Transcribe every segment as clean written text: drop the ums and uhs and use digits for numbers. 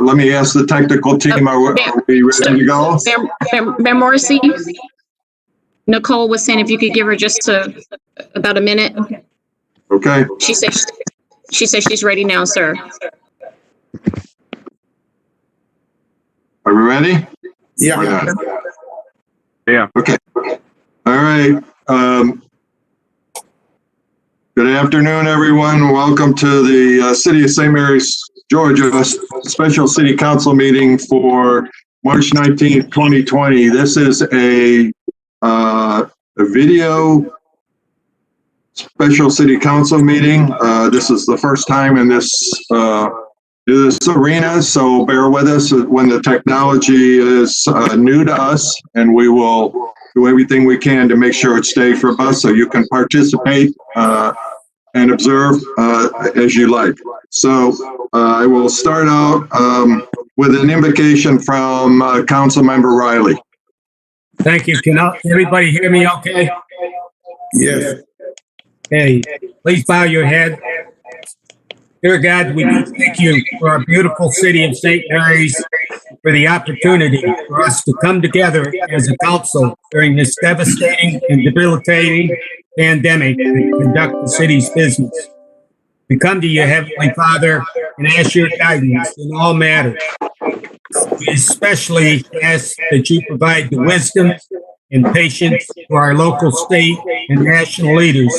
let me ask the technical team, are we ready to go? Mayor Morrissey, Nicole was saying if you could give her just about a minute. Okay. She said she's ready now, sir. Are we ready? Yeah. Yeah. Okay. All right. Good afternoon, everyone. Welcome to the City of St. Mary's, Georgia Special City Council meeting for March 19th, 2020. This is a video special city council meeting. This is the first time in this arena, so bear with us when the technology is new to us, and we will do everything we can to make sure it stays robust so you can participate and observe as you like. So I will start out with an invocation from Councilmember Riley. Thank you. Can everybody hear me okay? Yes. Hey, please bow your head. Dear God, we do thank you for our beautiful city of St. Mary's, for the opportunity for us to come together as a council during this devastating and debilitating pandemic and conduct the city's business. We come to you, Heavenly Father, and ask your guidance in all matters. We especially ask that you provide the wisdom and patience to our local, state, and national leaders,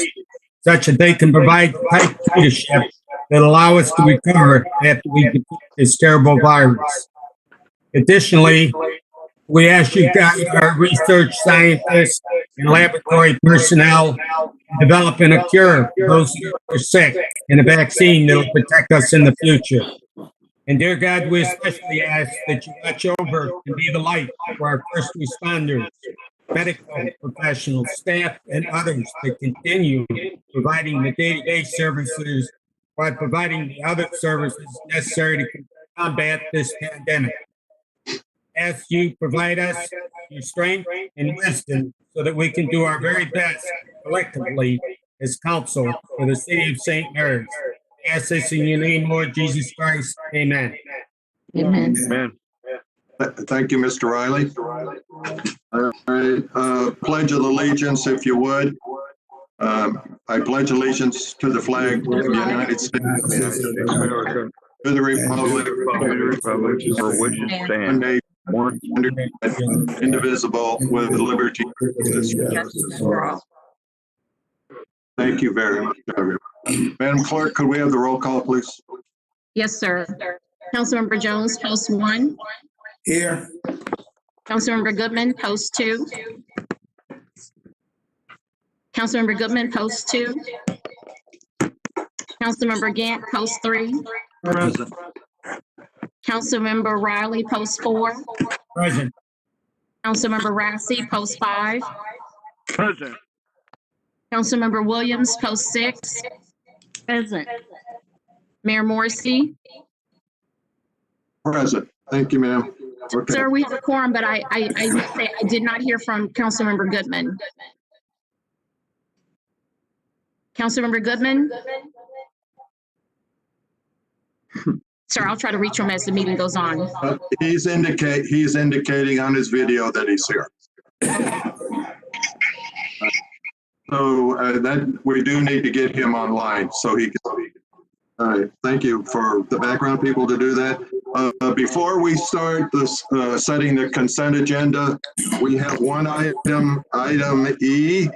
such that they can provide the type of leadership that allow us to recover after we defeat this terrible virus. Additionally, we ask you to guide our research scientists and laboratory personnel in developing a cure for those who are sick and a vaccine that will protect us in the future. And dear God, we especially ask that you watch over and be the light for our first responders, medical professionals, staff, and others that continue providing the day-to-day services while providing the other services necessary to combat this pandemic. As you provide us your strength and wisdom so that we can do our very best collectively as council for the city of St. Mary's. I ask this in your name, Lord Jesus Christ. Amen. Amen. Amen. Thank you, Mr. Riley. All right, Pledge of Allegiance, if you would. I pledge allegiance to the flag of the United States of America, to the republic For which it stands, one nation, one under God, indivisible, with liberty and justice for all. Thank you very much, everyone. Madam Clerk, could we have the roll call, please? Yes, sir. Councilmember Jones, post 1. Here. Councilmember Goodman, post 2. Councilmember Goodman, post 2. Councilmember Gant, post 3. present. Councilmember Riley, post 4. Present. Councilmember Rassy, post 5. Present. Councilmember Williams, post 6. Present. Mayor Morrissey. Present. Thank you, ma'am. Okay. Sir, we have a quorum, but I must say I did not hear from Councilmember Goodman. Councilmember Goodman? Sir, I'll try to reach him as the meeting goes on. He's indicating on his video that he's here. So that we do need to get him online so he can speak. All right, thank you for the background people to do that. Before we start this setting the consent agenda, we have one item E,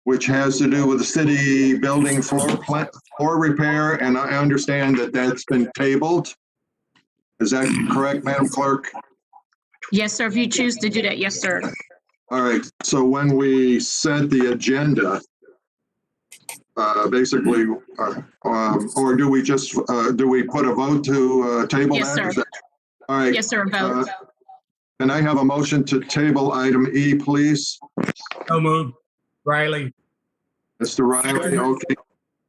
which has to do with the city building floor repair, and I understand that that's been tabled. Is that correct, Madam Clerk? Yes, sir. If you choose to do that, yes, sir. All right, so when we set the agenda, basically, or do we just, do we put a vote to table Yes, that? sir. All right. Yes, sir. Vote. Can I have a motion to table item E, please? So moved. Riley. Mr. Riley, okay.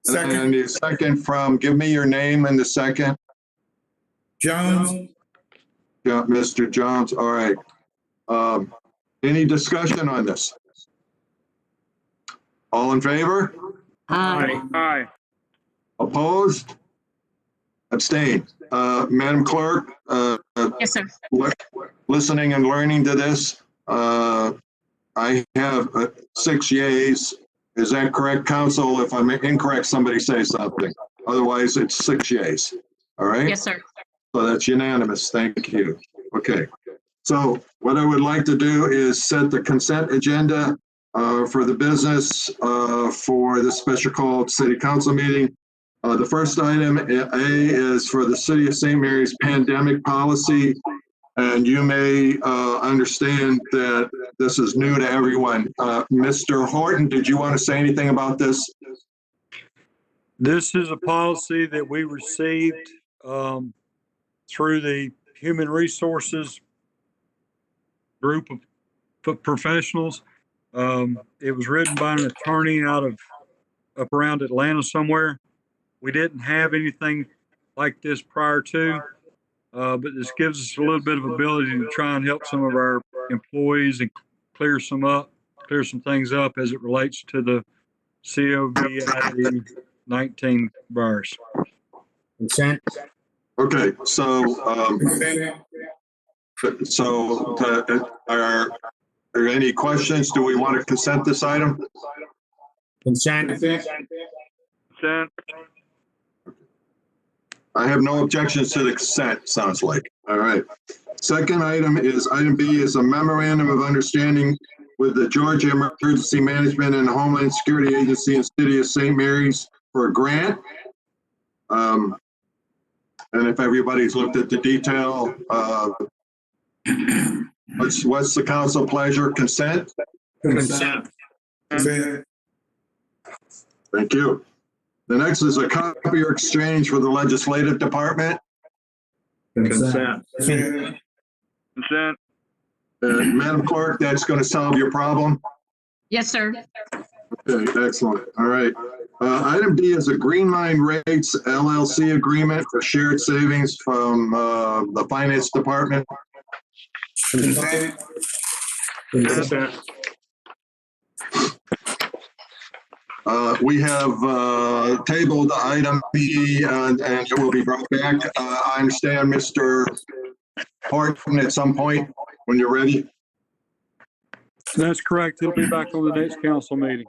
Second. And the second from, give me your name and the second. Jones. Yeah, Mr. Jones, all right. Any discussion on this? All in favor? Aye. Aye. Opposed? Abstain. Madam Clerk, Yes, sir. listening and learning to this, I have 6 yays. Is that correct, council? If I'm incorrect, somebody say something. Otherwise, it's 6 yays. All right? Yes, sir. So that's unanimous. Thank you. Okay. So what I would like to do is set the consent agenda for the business for the special called city council meeting. The first item, A, is for the City of St. Mary's pandemic policy. And you may understand that this is new to everyone. Mr. Horton, did you want to say anything about this? This is a policy that we received through the Human Resources group of professionals. It was written by an attorney out of up around Atlanta somewhere. We didn't have anything like this prior to, but this gives us a little bit of ability to try and help some of our employees and clear some things up as it relates to the COVID-19 virus. Consent. Okay, so are there any questions? Do we want to consent this item? Consent. Consent. I have no objections to the consent, sounds like. All right. Second item is, item B is a memorandum of understanding with the Georgia Emergency Management and Homeland Security Agency and City of St. Mary's for a grant. And if everybody's looked at the detail, what's the council pleasure? Consent? Consent. Consent. Thank you. The next is a copier exchange for the legislative department. Consent. Consent. Madam Clerk, that's going to solve your problem. Yes, sir. Okay, excellent. All right. Item D is a Green Line Rates LLC agreement for shared savings from the finance department. Consent. Consent. We have tabled item B and it will be brought back. I understand, Mr. Horton, at some point when you're ready. That's correct. It'll be back on the next council meeting.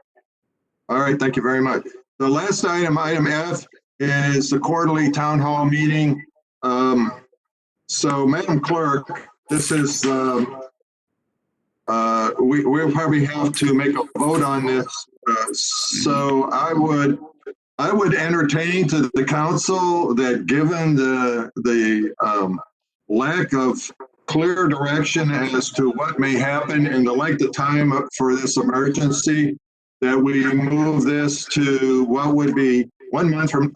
All right, thank you very much. The last item, item F, is the quarterly town hall meeting. So, Madam Clerk, this is, we'll probably have to make a vote on this. So I would entertain to the council that given the lack of clear direction as to what may happen and the length of time for this emergency, that we move this to what would be 1 month from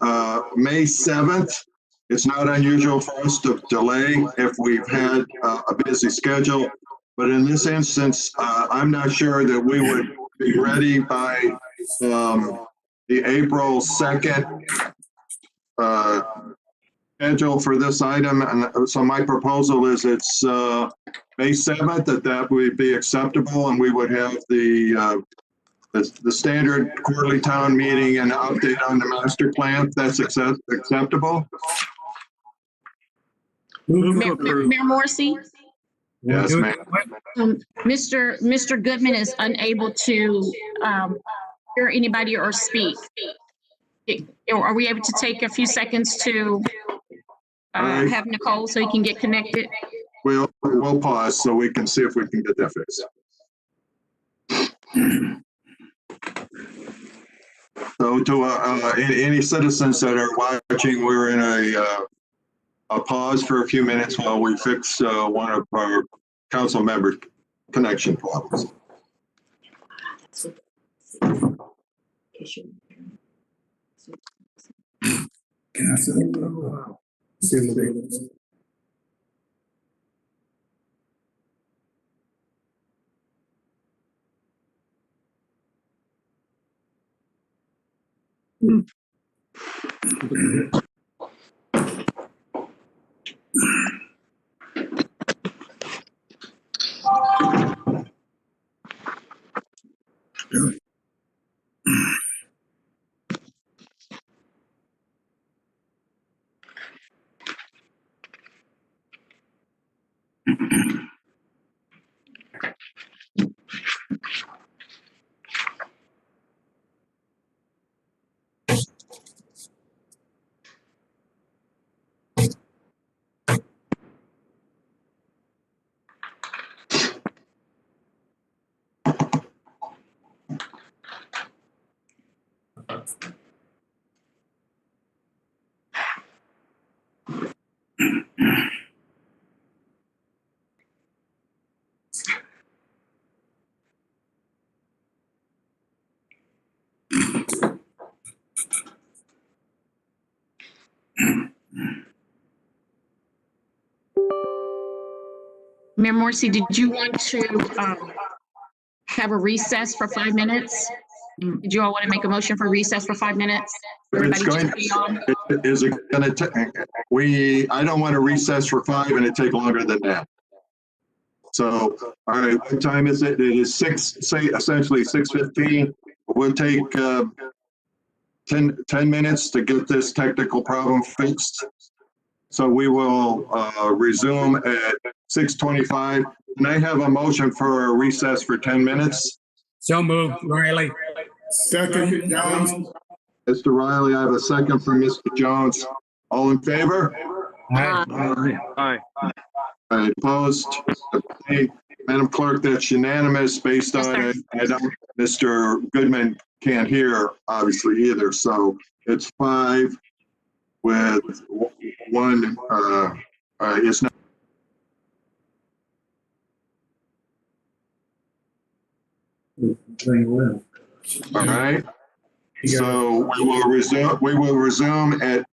May 7th. It's not unusual for us to delay if we've had a busy schedule. But in this instance, I'm not sure that we would be ready by the April 2nd schedule for this item. And so my proposal is it's May 7th, that would be acceptable, and we would have the standard quarterly town meeting and update on the master plan. That's acceptable. Mayor Morrissey, Yes, ma'am. Mr. Goodman is unable to hear anybody or speak. Are we able to take a few seconds to have Nicole so he can get connected? We'll pause so we can see if we can get that fixed. So to any citizens that are watching, we're in a pause for a few minutes while we fix one of our council members' connection problems. Can I say? Mayor Morrissey, did you want to have a recess for 5 minutes? Did you all want to make a motion for recess for 5 minutes? It's Everybody going, just be on. is it gonna take, I don't want to recess for 5 and it take longer than that. So, all right, what time is it? It is essentially 6:15. We'll take 10 minutes to get this technical problem fixed. So we will resume at 6:25. Can I have a motion for a recess for 10 minutes? So moved, Riley. Second, Jones. Mr. Riley, I have a second from Mr. Jones. All in favor? Aye. Aye. All right, opposed? Abstained? Madam Clerk, that's unanimous based Yes, on sir. it. Mr. Goodman can't hear, obviously, either. So it's 5 with 1, it's not. All right. So we will resume at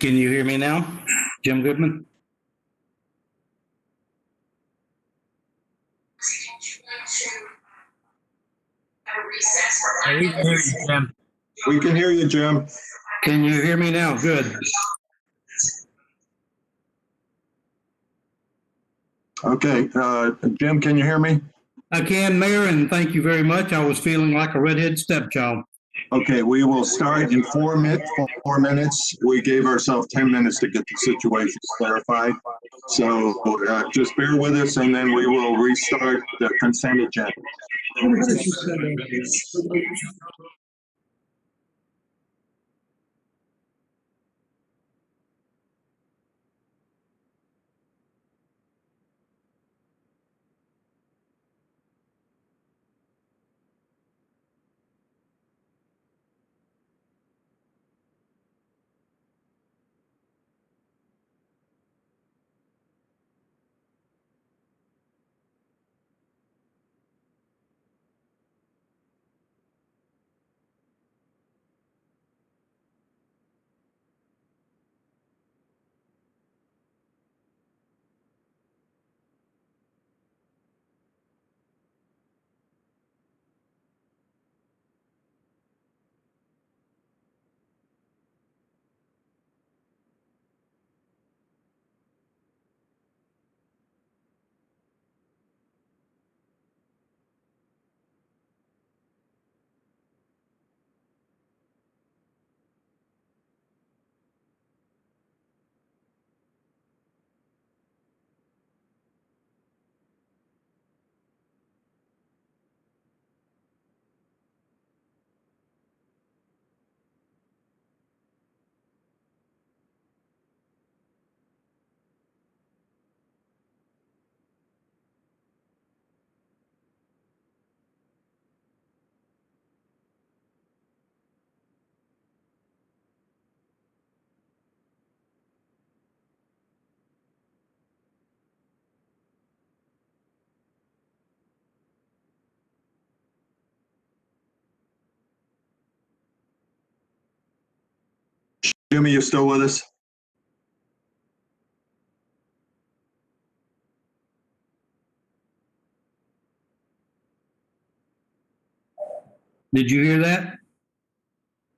Can you hear me now? Jim Goodman? We can hear you, Jim. We can hear you, Jim. Can you hear me now? Good. Okay, Jim, can you hear me? I can, Mayor, and thank you very much. I was feeling like a redhead stepchild. Okay, we will start in 4 minutes. We gave ourselves 10 minutes to get the situation clarified. So just bear with us and then we will restart the consent agenda. Jimmy, you still with us? Did you hear that?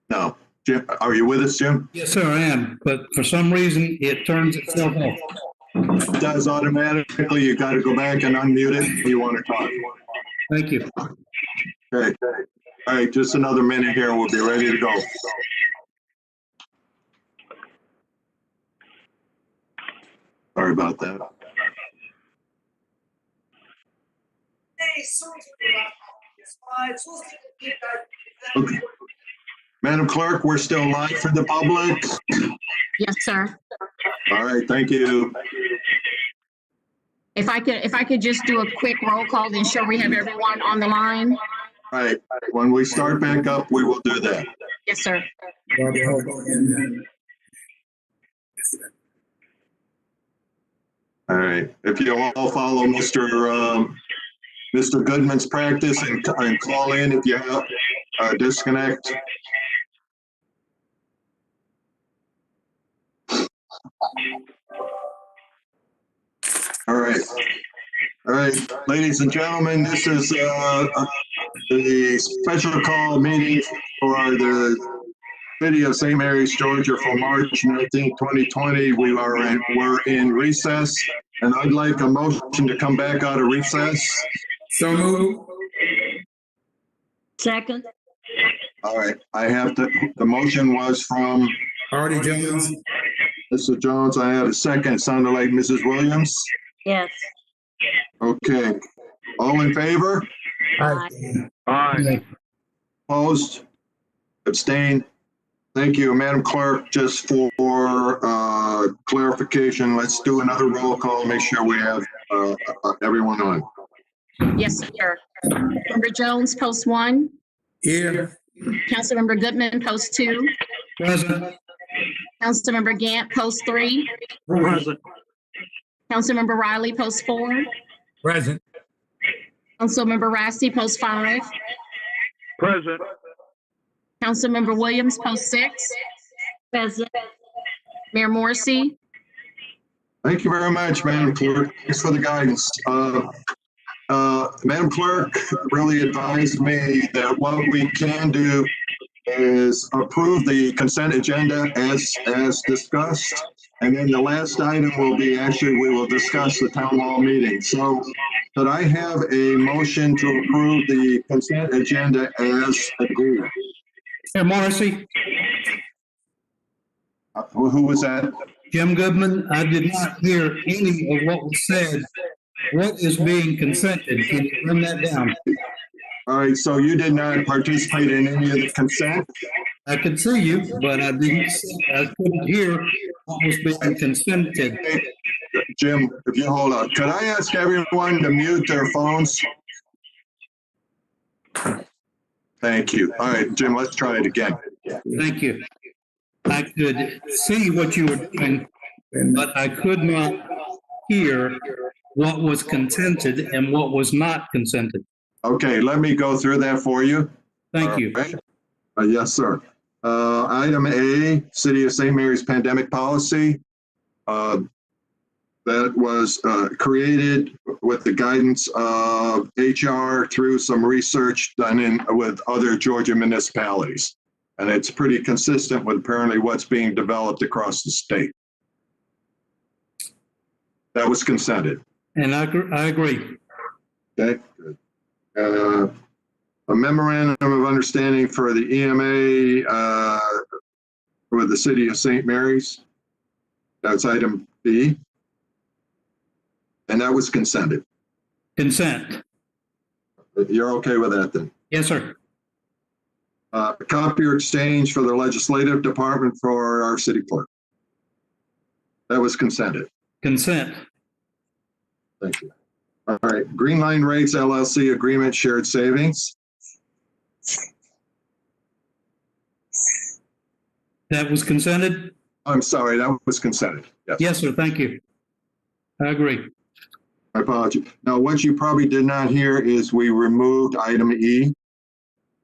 No. Jim, are you with us, Jim? Yes, sir, I am. But for some reason, it turns itself off. It does automatically. You got to go back and unmute it if you want to talk. Thank you. Okay. All right, just another minute here. We'll be ready to go. Sorry about that. Okay. Madam Clerk, we're still live for the public. Yes, sir. All right, thank you. If I could just do a quick roll call to ensure we have everyone on the line. All right, when we start back up, we will do that. Yes, sir. All right, if you all follow Mr. Goodman's practice and call in if you have disconnect. All right. All right, ladies and gentlemen, this is the special call meeting for the City of St. Mary's, Georgia for March 19, 2020. We're in recess, and I'd like a motion to come back out of recess. So moved. Second. All right, the motion was from Artie Jones. Mr. Jones. I had a second. Sounded like Mrs. Williams. Yes. Okay, all in favor? Aye. Opposed? Abstained? Thank you, Madam Clerk. Just for clarification, let's do another roll call, make sure we have everyone on. Yes, sir. Member Jones, post 1. Here. Councilmember Goodman, post 2. Present. Councilmember Gant, post 3. Present. Councilmember Riley, post 4. Present. Councilmember Rassi, post 5. Present. Councilmember Williams, post 6. Present. Mayor Morrissey? Thank you very much, Madam Clerk. Thanks for the guidance. Madam Clerk really advised me that what we can do is approve the consent agenda as discussed. And then the last item will be, actually, we will discuss the town hall meeting. So could I have a motion to approve the consent agenda as agreed? Mayor Morrissey, Who was that? Jim Goodman, I did not hear any of what was said. What is being consented? Can you run that down? All right, so you did not participate in any of the consent? I could see you, but I couldn't hear what was being consented. Jim, if you hold on, could I ask everyone to mute their phones? Thank you. All right, Jim, let's try it again. Thank you. I could see what you were doing, but I could not hear what was consented and what was not consented. Okay, let me go through that for you. Thank you. All right. Yes, sir. Item A, City of St. Mary's pandemic policy. That was created with the guidance of HR through some research done with other Georgia municipalities. And it's pretty consistent with apparently what's being developed across the state. That was consented. And I agree. Okay, good. A memorandum of understanding for the EMA with the City of St. Mary's. That's item B. And that was consented. Consent. You're okay with that then? Yes, sir. Copier exchange for the legislative department for our city clerk. That was consented. Consent. Thank you. All right, Green Line Rates LLC agreement shared savings. That was consented? I'm sorry, that was consented. Yes. Yes, sir. Thank you. I agree. My apology. Now, what you probably did not hear is we removed item E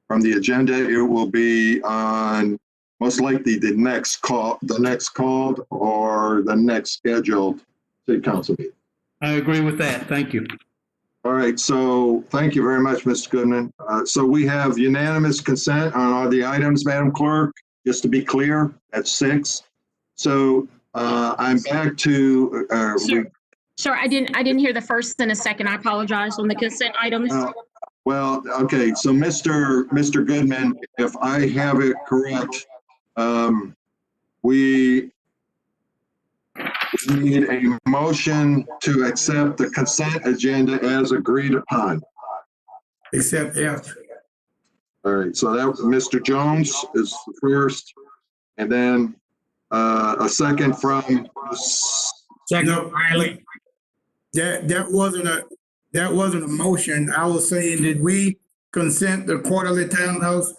from the agenda. It will be on most likely the next called or the next scheduled city council meeting. I agree with that. Thank you. All right, so thank you very much, Mr. Goodman. So we have unanimous consent on all the items, Madam Clerk, just to be clear, that's 6. So I'm back to, Sir, I didn't hear the first and a second. I apologize on the consent items. well, okay, so Mr. Goodman, if I have it correct, we need a motion to accept the consent agenda as agreed upon. Except F. All right, so that was Mr. Jones is the first, and then a second from. Second, Riley. That wasn't a motion. I was saying, did we consent the quarterly townhouse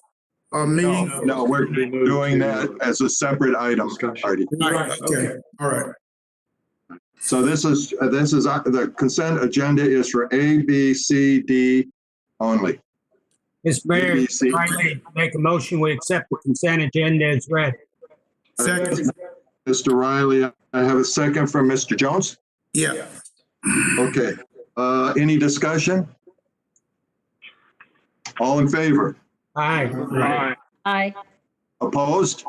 meeting? No, we're doing that as a separate item. Artie. Right, okay, all right. So this is the consent agenda is for A, B, C, D only. Mr. Mayor, ABC. Riley, make a motion, we accept the consent agenda as read. Second, Mr. Riley, I have a second from Mr. Jones. yeah. Okay, any discussion? All in favor? Aye. Aye. Opposed?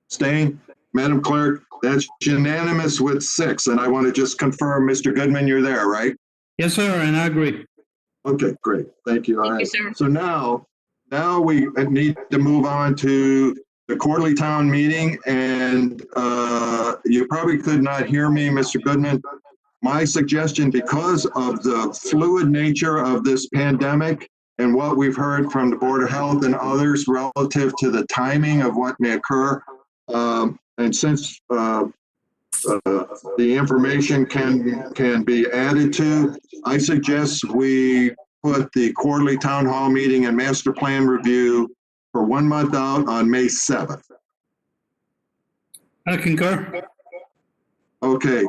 Abstained? Madam Clerk, that's unanimous with 6. And I want to just confirm, Mr. Goodman, you're there, right? Yes, sir. And I agree. Okay, great. Thank you. All Thank you, right. sir. So now we need to move on to the quarterly town meeting. And you probably could not hear me, Mr. Goodman. My suggestion, because of the fluid nature of this pandemic and what we've heard from the Board of Health and others relative to the timing of what may occur, and since the information can be added to, I suggest we put the quarterly town hall meeting and master plan review for 1 month out on May 7th. I concur. Okay,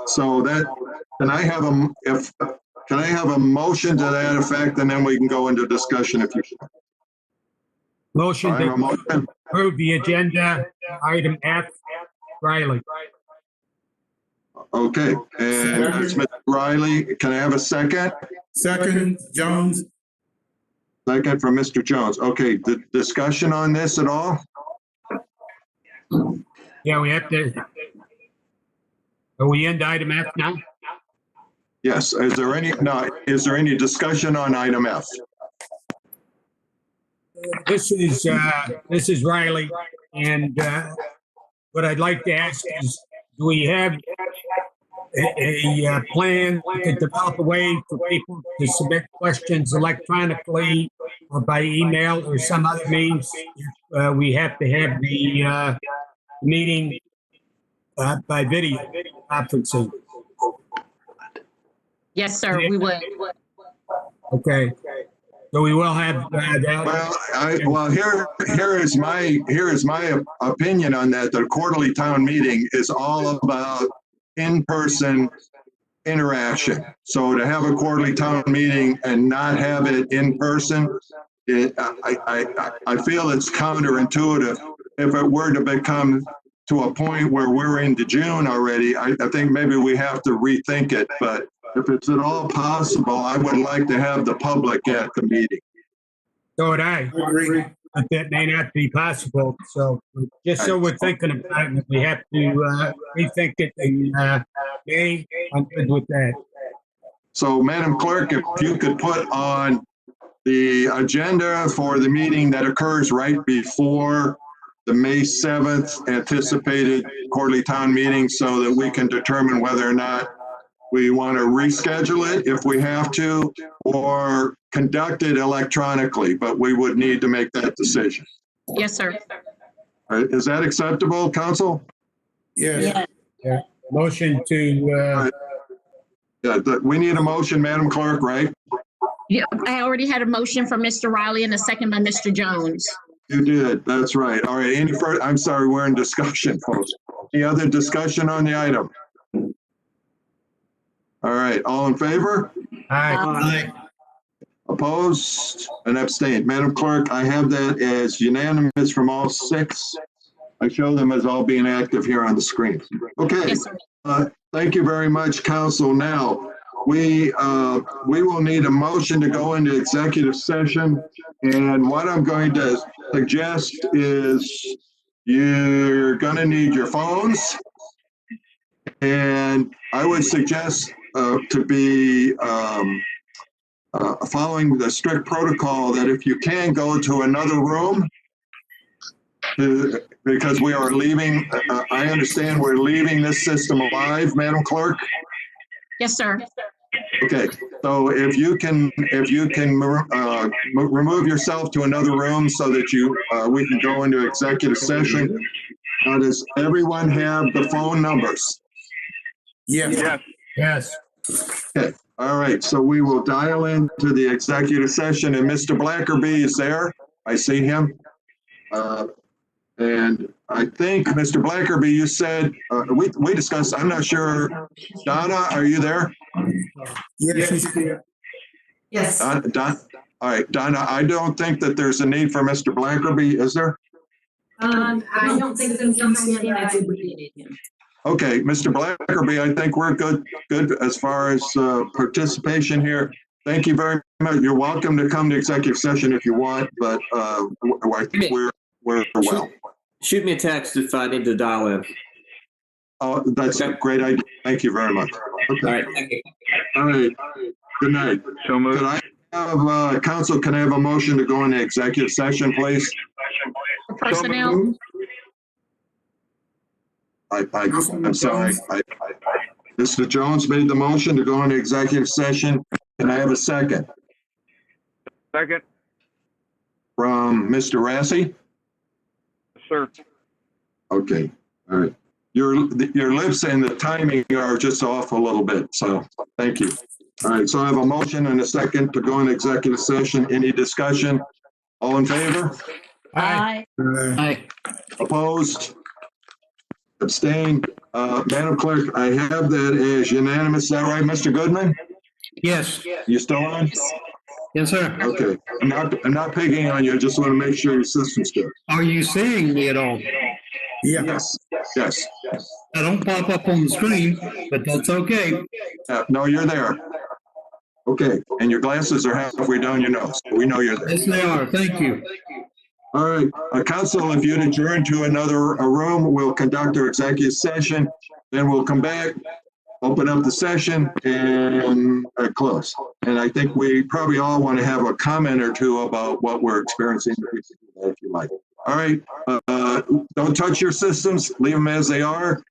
so that, can I have a motion to that effect, and then we can go into discussion if you. Motion I have a to motion. approve the agenda, item F. Riley. Okay, and that's Mr. Riley. Can I have a second? Second, Jones. Second from Mr. Jones. Okay, discussion on this at all? Yeah, we have to. Are we into item F now? Yes. Is there any discussion on item F? This is Riley, and what I'd like to ask is, do we have a plan to develop a way for people to submit questions electronically or by email or some other means? If we have to have the meeting by video conferencing. Yes, sir, we would. Okay. So we will have that. Well, here is my opinion on that. The quarterly town meeting is all about in-person interaction. So to have a quarterly town meeting and not have it in person, I feel it's counterintuitive. If it were to become to a point where we're into June already, I think maybe we have to rethink it. But if it's at all possible, I would like to have the public at the meeting. So would I. Agree. But that may not be possible. So just so we're thinking about it, we have to rethink it. And May, I'm good with that. So, Madam Clerk, if you could put on the agenda for the meeting that occurs right before the May 7th anticipated quarterly town meeting so that we can determine whether or not we want to reschedule it if we have to, or conduct it electronically, but we would need to make that decision. Yes, sir. All right, is that acceptable, council? Yes. Yeah. Motion to, Yeah, we need a motion, Madam Clerk, right? Yeah, I already had a motion from Mr. Riley and a second by Mr. Jones. You did, that's right. All right, any further, I'm sorry, we're in discussion, folks. Any other discussion on the item? All right, all in favor? aye. Opposed and abstained. Madam Clerk, I have that as unanimous from all six. I show them as all being active here on the screen. Okay, Yes, sir. thank you very much, council. Now, we will need a motion to go into executive session. And what I'm going to suggest is you're going to need your phones. And I would suggest to be following the strict protocol that if you can go to another room, because we are leaving, I understand we're leaving this system alive, Madam Clerk. Yes, sir. Okay, so if you can remove yourself to another room so that we can go into executive session. Now, does everyone have the phone numbers? Yes. Yes. Yes. Okay, all right, so we will dial into the executive session, and Mr. Blackerby is there. I see him. And I think, Mr. Blackerby, you said, we discussed, I'm not sure. Donna, are you there? Yes, she's here. Yes. Don, all right, Donna, I don't think that there's a need for Mr. Blackerby, is there? I don't think that he's in as we needed him. Okay, Mr. Blackerby, I think we're good as far as participation here. Thank you very much. You're welcome to come to executive session if you want, but I think we're well. Shoot me a text if I need to dial in. Oh, that's a great idea. Thank you very much. All Okay. right. Thank you. All right. Good night. So moved. Could I have, council, can I have a motion to go into executive session, please? For personnel, I'm sorry. Mr. Jones made the motion to go into executive session. Can I have a second? Second. From Mr. Rassi? Sir. Okay, all right. Your lips and the timing are just off a little bit, so thank you. All right, so I have a motion and a second to go into executive session. Any discussion? All in favor? Aye. Aye. Opposed? Abstained? Madam Clerk, I have that as unanimous. Is that right, Mr. Goodman? Yes. You still on? Yes, sir. Okay, I'm not picking on you. I just want to make sure your system's good. Are you seeing me at all? Yeah. Yes, yes. I don't pop up on the screen, but that's okay. No, you're there. Okay, and your glasses are halfway down your nose. We know you're there. Yes, they are. Thank you. All right, council, if you'd adjourn to another room, we'll conduct our executive session. Then we'll come back, open up the session and close. And I think we probably all want to have a comment or two about what we're experiencing, if you like. All right, don't touch your systems, leave them as they are.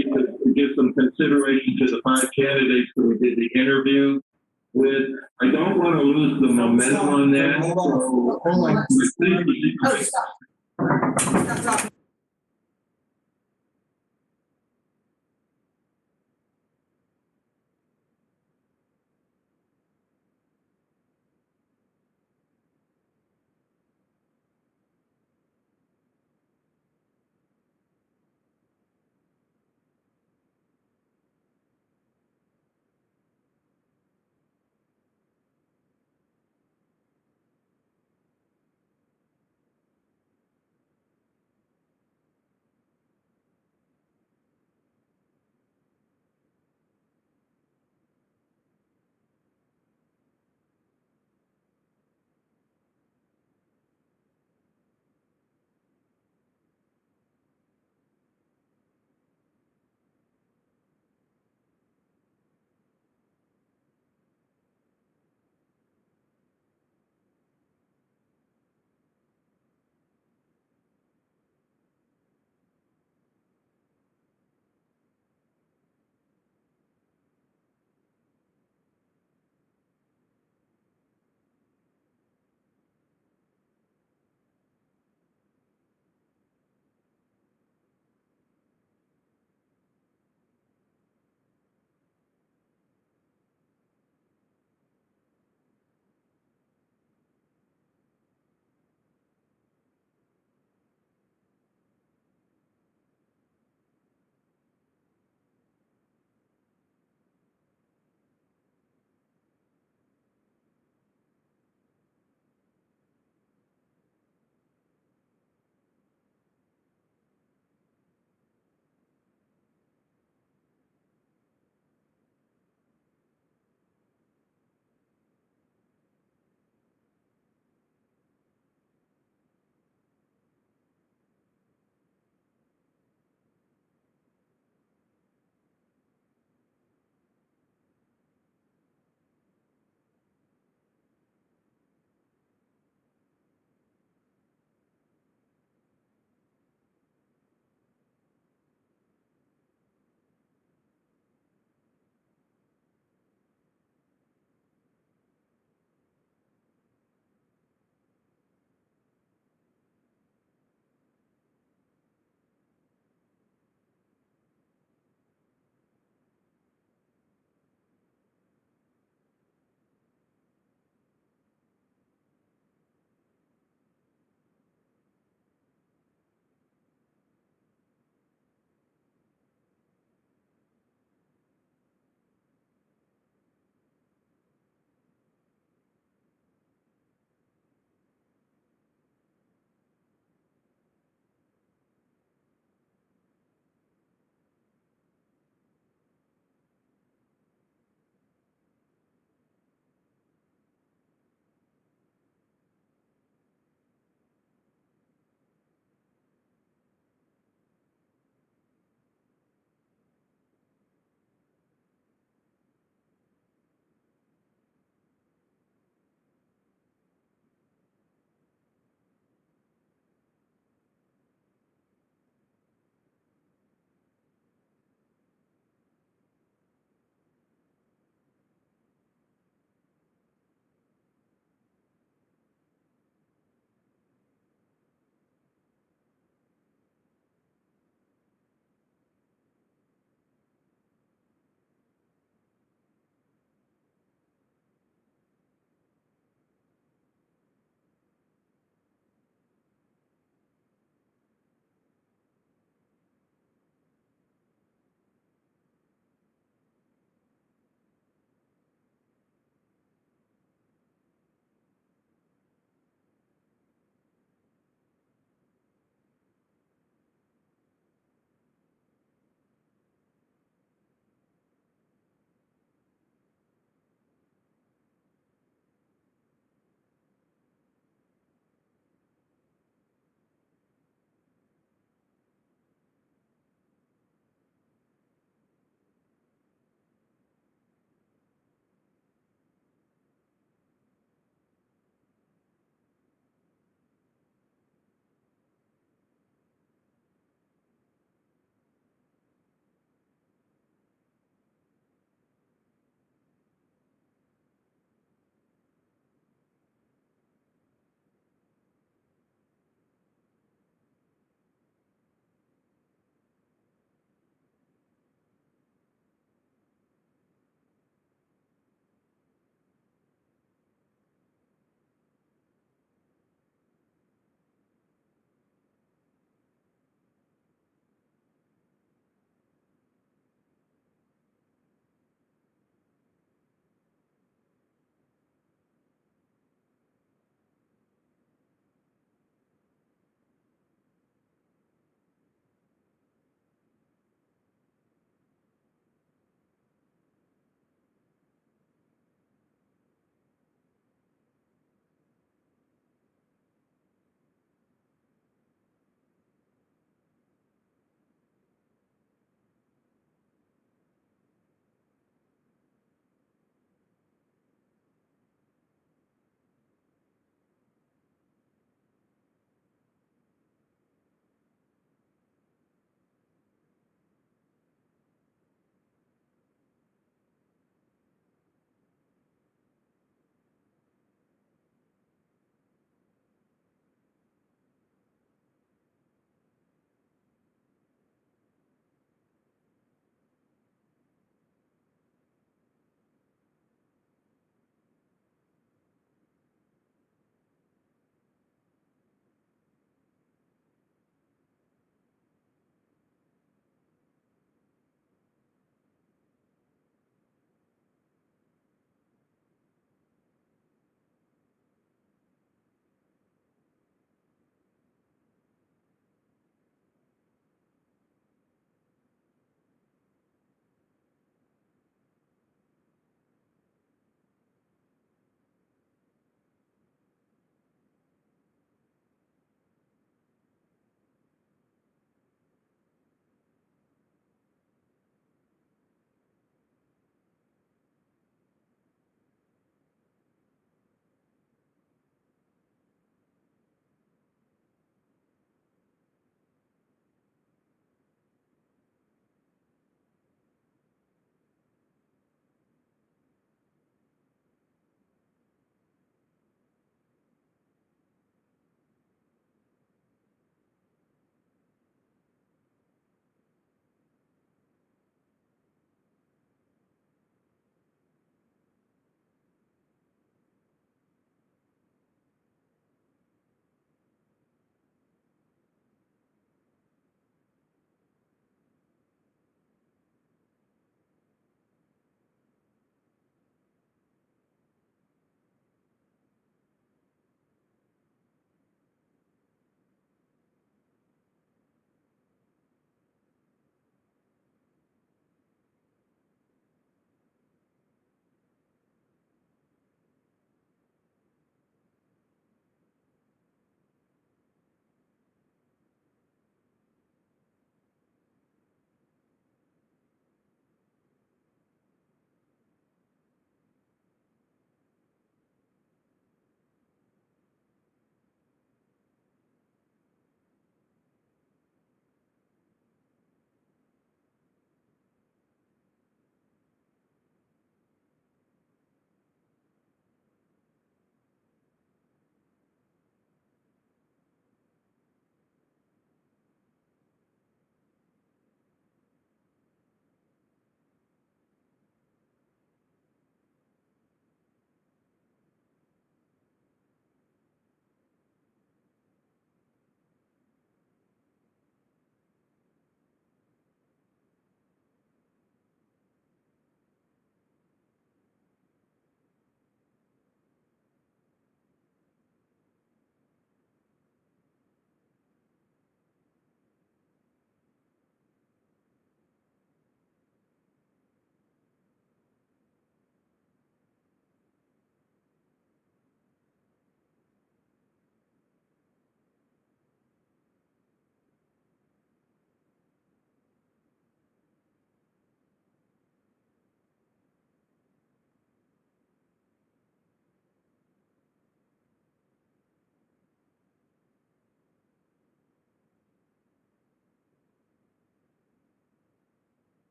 to give some consideration to the 5 candidates that we did the interview with. I don't want to lose the momentum on that. So,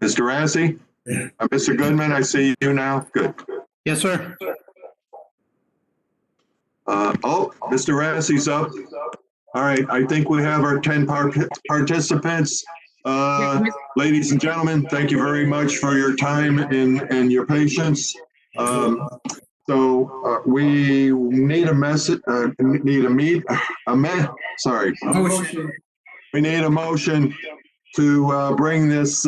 Mr. Rassi? Mr. Goodman, I see you now. Good. Yes, sir. Mr. Rassi's up. All right, I think we have our 10 participants. Ladies and gentlemen, thank you very much for your time and your patience. We need a message, we need a motion to bring this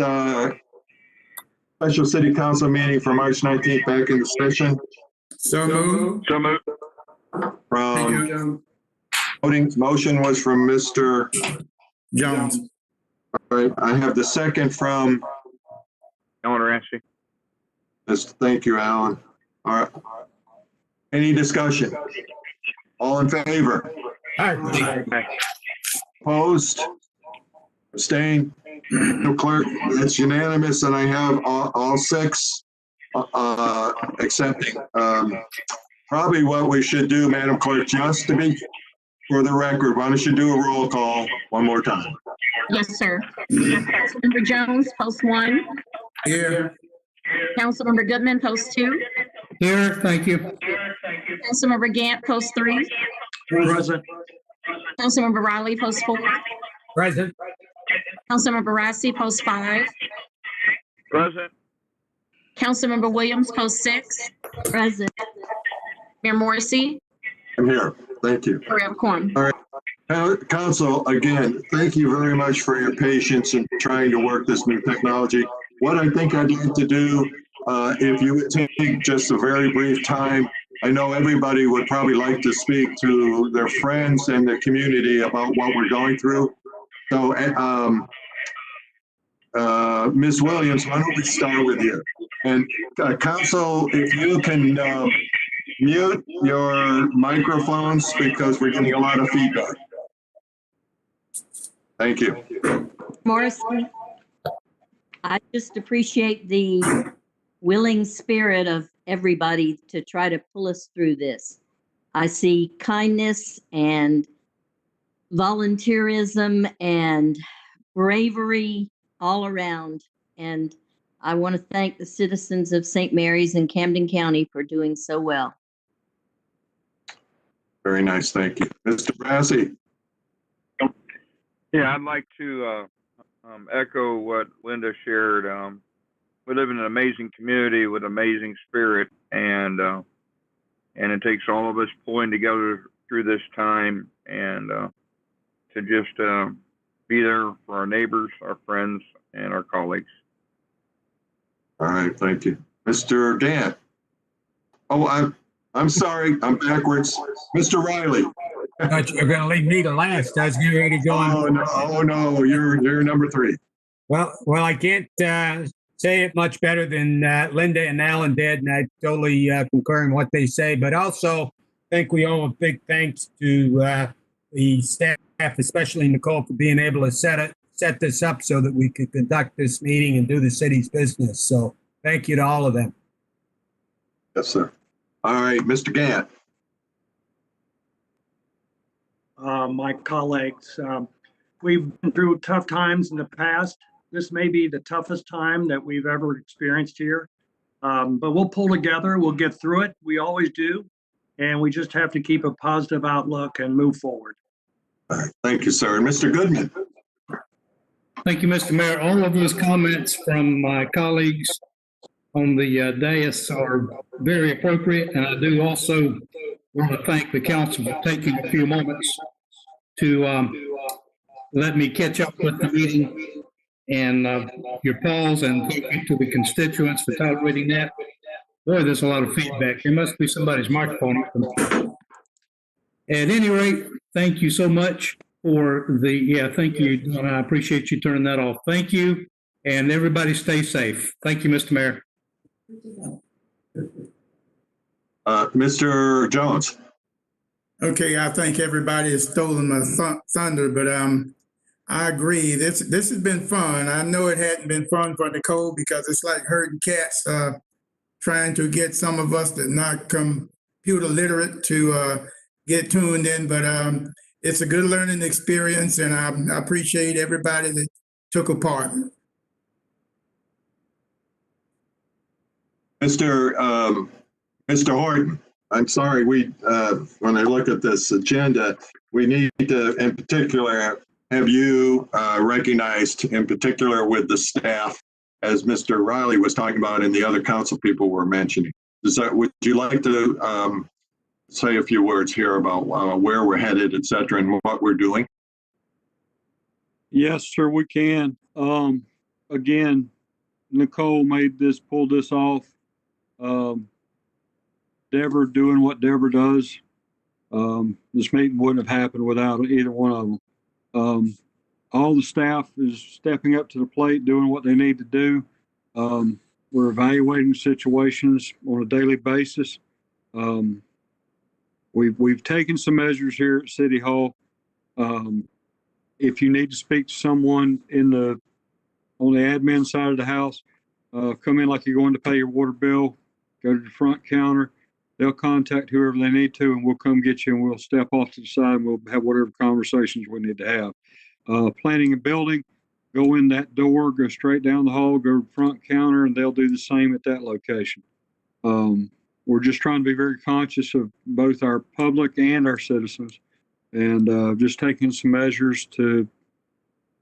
special city council meeting for March 19th back into session. So moved. So moved. From motion was from Mr. Jones. All right, I have the second from, Alan Rancy. thank you, Alan. All right. Any discussion? All in favor? Opposed? Abstained? No, clerk, that's unanimous, and I have all six accepting. Probably what we should do, Madam Clerk, just to be for the record, why don't you do a roll call one more time? Yes, sir. Councilmember Jones, post 1. Here. Councilmember Goodman, post 2. Here, thank you. Councilmember Gant, post 3. Present. Councilmember Riley, post 4. Present. Councilmember Rassi, post 5. Present. Councilmember Williams, post 6. Present. Mayor Morrissey, I'm here. Thank you. we have a quorum. All right. Council, again, thank you very much for your patience in trying to work this new technology. What I think I'd like to do, if you would take just a very brief time, I know everybody would probably like to speak to their friends and the community about what we're going through. So, Ms. Williams, why don't we start with you? And Council, if you can mute your microphones because we're getting a lot of feedback. Thank you. Morrison, I just appreciate the willing spirit of everybody to try to pull us through this. I see kindness and volunteerism and bravery all around. And I want to thank the citizens of St. Mary's and Camden County for doing so well. Very nice. Thank you. Mr. Rassi. Yeah, I'd like to echo what Linda shared. We live in an amazing community with amazing spirit, and it takes all of us pulling together through this time and to just be there for our neighbors, our friends, and our colleagues. All right. Thank you. Mr. Gant. Oh, I'm sorry. I'm backwards. Mr. Riley. I thought you were going to leave me to last. I was getting ready to go on. Oh no, you're number 3. Well, I can't say it much better than Linda and Alan did, and I totally concur in what they say. But also, I think we owe a big thanks to the staff, especially Nicole, for being able to set this up so that we could conduct this meeting and do the city's business. So, thank you to all of them. Yes, sir. All right, Mr. Gant. My colleagues, we've been through tough times in the past. This may be the toughest time that we've ever experienced here, but we'll pull together. We'll get through it. We always do, and we just have to keep a positive outlook and move forward. All right, thank you, sir. And Mr. Goodman. Thank you, Mr. Mayor. All of those comments from my colleagues on the dais are very appropriate, and I do also want to thank the council for taking a few moments to let me catch up with the meeting and your calls, and thank you to the constituents for tolerating that. Boy, there's a lot of feedback. There must be somebody's microphone open. At any rate, thank you so much for thank you, Donna. I appreciate you turning that off. Thank you, and everybody stay safe. Thank you, Mr. Mayor. Mr. Jones. Okay, I think everybody has stolen my thunder, but I agree. This has been fun. I know it hadn't been fun for Nicole because it's like herding cats, trying to get some of us that not computer literate to get tuned in. But it's a good learning experience, and I appreciate everybody that took apart. Mr. Horton, I'm sorry, when I look at this agenda, we need to, in particular, have you recognized, in particular with the staff, as Mr. Riley was talking about and the other council people were mentioning. Would you like to say a few words here about where we're headed, et cetera, and what we're doing? Yes, sir, we can. Again, Nicole pulled this off. Deborah doing what Deborah does. This meeting wouldn't have happened without either one of them. All the staff is stepping up to the plate, doing what they need to do. We're evaluating situations on a daily basis. We've taken some measures here at City Hall. If you need to speak to someone on the admin side of the house, come in like you're going to pay your water bill, go to the front counter. They'll contact whoever they need to, and we'll come get you, and we'll step off to the side, and we'll have whatever conversations we need to have. Planning a building, go in that door, go straight down the hall, go to the front counter, and they'll do the same at that location. We're just trying to be very conscious of both our public and our citizens, and just taking some measures to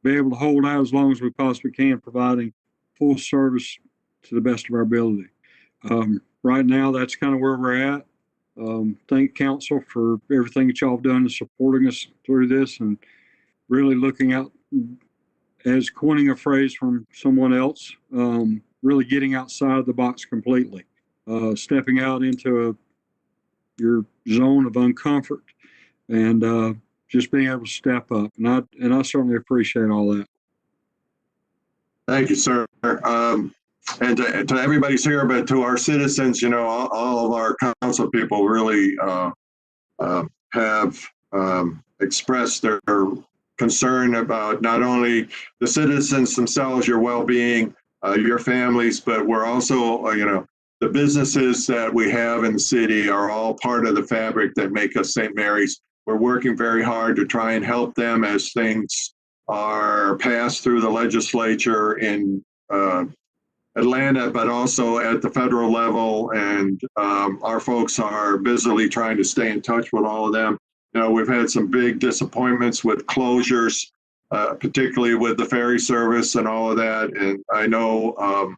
be able to hold out as long as we possibly can, providing full service to the best of our ability. Right now, that's kind of where we're at. Thank council for everything that y'all have done in supporting us through this and really looking out, as coining a phrase from someone else, really getting outside the box completely, stepping out into your zone of uncomfort and just being able to step up. And I certainly appreciate all that. Thank you, sir. And to everybody's here, but to our citizens, all of our council people really have expressed their concern about not only the citizens themselves, your well-being, your families, but we're also, the businesses that we have in the city are all part of the fabric that make us St. Mary's. We're working very hard to try and help them as things are passed through the legislature in Atlanta, but also at the federal level. And our folks are busily trying to stay in touch with all of them. We've had some big disappointments with closures, particularly with the ferry service and all of that. And I know